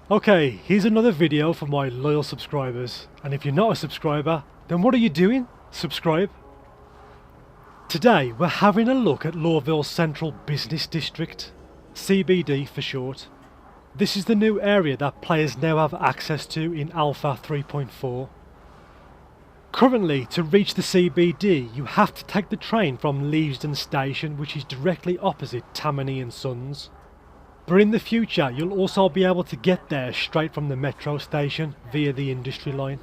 Okay, here's another video for my loyal subscribers, and if you're not a subscriber, then what are you doing? Subscribe. Today we're having a look at Lorville's Central Business District, CBD for short. This is the new area that players now have access to in Alpha 3.4. Currently, to reach the CBD, you have to take the train from Leavesden Station, which is directly opposite Tammany and Sons. But in the future, you'll also be able to get there straight from the metro station via the Industry line.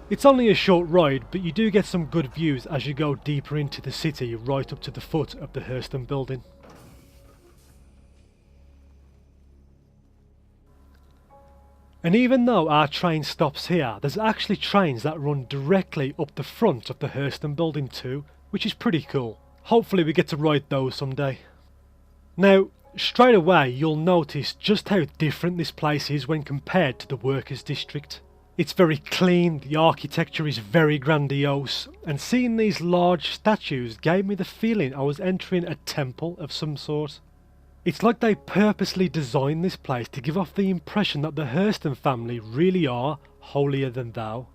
It's only a short ride, but you do get some good views as you go deeper into the city right up to the foot of the Hurston building. And even though our train stops here, there's actually trains that run directly up the front of the Hurston building too, which is pretty cool. Hopefully we get to ride those someday. Now, straight away you'll notice just how different this place is when compared to the Workers' District. It's very clean, the architecture is very grandiose, and seeing these large statues gave me the feeling I was entering a temple of some sort. It's like they purposely designed this place to give off the impression that the Hurston family really are holier than thou.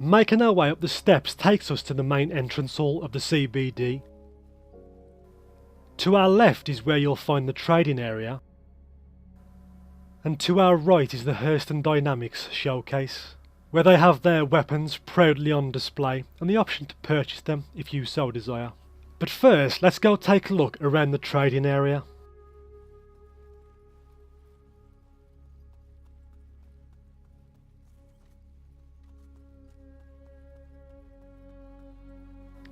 Making our way up the steps takes us to the main entrance hall of the CBD. To our left is where you'll find the trading area, and to our right is the Hurston Dynamics showcase, where they have their weapons proudly on display and the option to purchase them if you so desire. But first, let's go take a look around the trading area.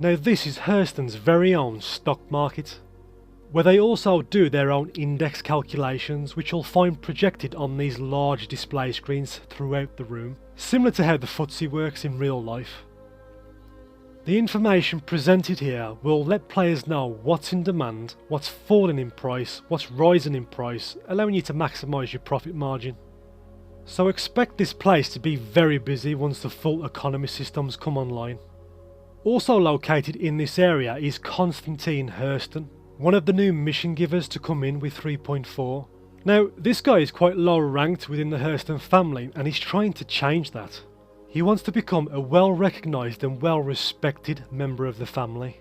Now this is Hurston's very own stock market, where they also do their own index calculations, which you'll find projected on these large display screens throughout the room, similar to how the FTSE works in real life. The information presented here will let players know what's in demand, what's falling in price, what's rising in price, allowing you to maximise your profit margin. So expect this place to be very busy once the full economy systems come online. Also located in this area is Constantine Hurston, one of the new mission givers to come in with 3.4. Now, this guy is quite low ranked within the Hurston family, and he's trying to change that. He wants to become a well recognised and well respected member of the family.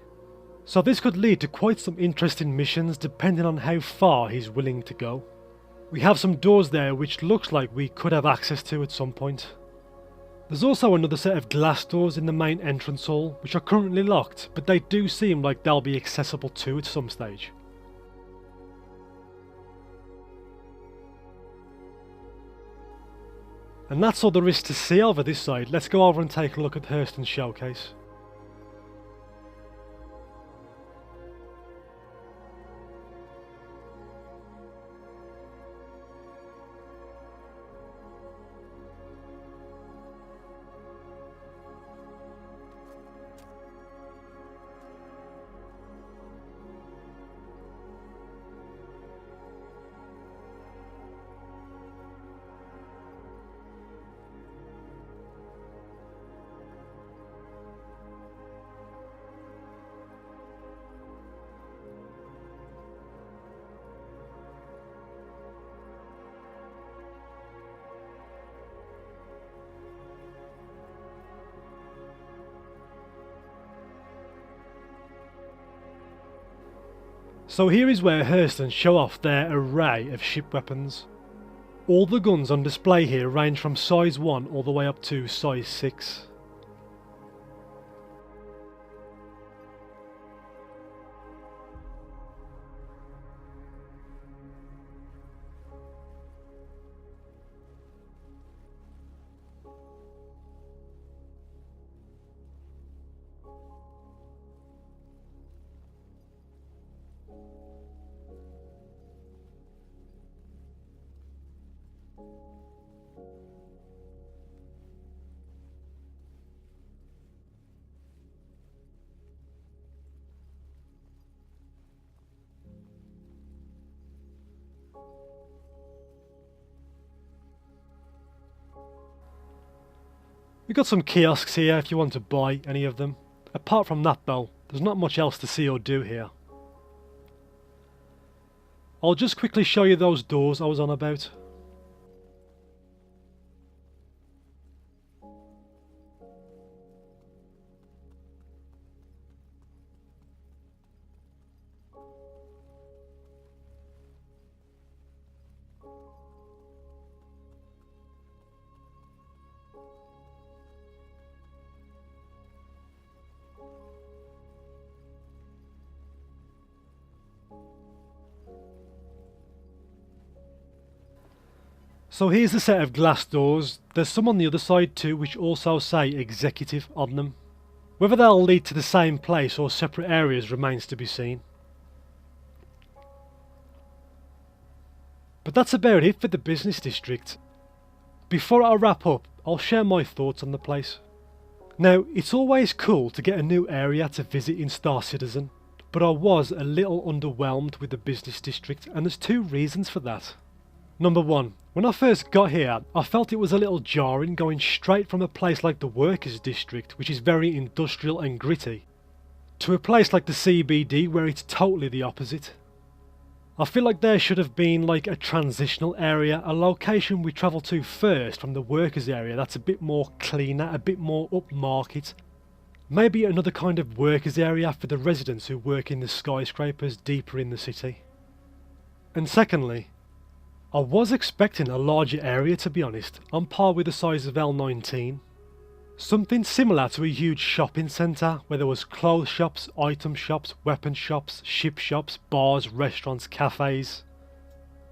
So this could lead to quite some interesting missions depending on how far he's willing to go. We have some doors there which looks like we could have access to at some point. There's also another set of glass doors in the main entrance hall, which are currently locked, but they do seem like they'll be accessible too at some stage. And that's all there is to see over this side. Let's go over and take a look at Hurston's showcase. So here is where Hurston show off their array of ship weapons. All the guns on display here range from size 1 all the way up to size 6. We've got some kiosks here if you want to buy any of them. Apart from that though, there's not much else to see or do here. I'll just quickly show you those doors I was on about. So here's the set of glass doors. There's some on the other side too which also say executive on them. Whether they'll lead to the same place or separate areas remains to be seen. But that's about it for the business district. Before I wrap up, I'll share my thoughts on the place. Now, it's always cool to get a new area to visit in Star Citizen, but I was a little underwhelmed with the business district, and there's two reasons for that. Number one, when I first got here, I felt it was a little jarring going straight from a place like the Workers' District, which is very industrial and gritty, to a place like the CBD where it's totally the opposite. I feel like there should have been like a transitional area, a location we travel to first from the workers area that's a bit more cleaner, a bit more upmarket. Maybe another kind of workers area for the residents who work in the skyscrapers deeper in the city. And secondly, I was expecting a larger area, to be honest, on par with the size of L19. Something similar to a huge shopping centre where there was clothes shops, item shops, weapon shops, ship shops, bars, restaurants, cafes.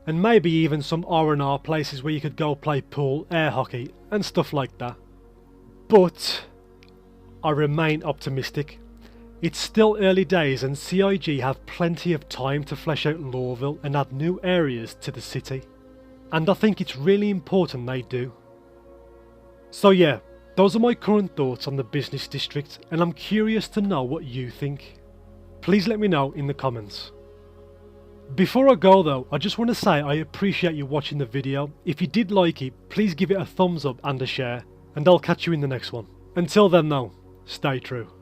And maybe even some R&R places where you could go play pool, air hockey and stuff like that. But I remain optimistic. It's still early days and CIG have plenty of time to flesh out Lorville and add new areas to the city. And I think it's really important they do. So yeah, those are my current thoughts on the business district, and I'm curious to know what you think. Please let me know in the comments. Before I go though, I just want to say I appreciate you watching the video. If you did like it, please give it a thumbs up and a share, and I'll catch you in the next one. Until then though, stay true.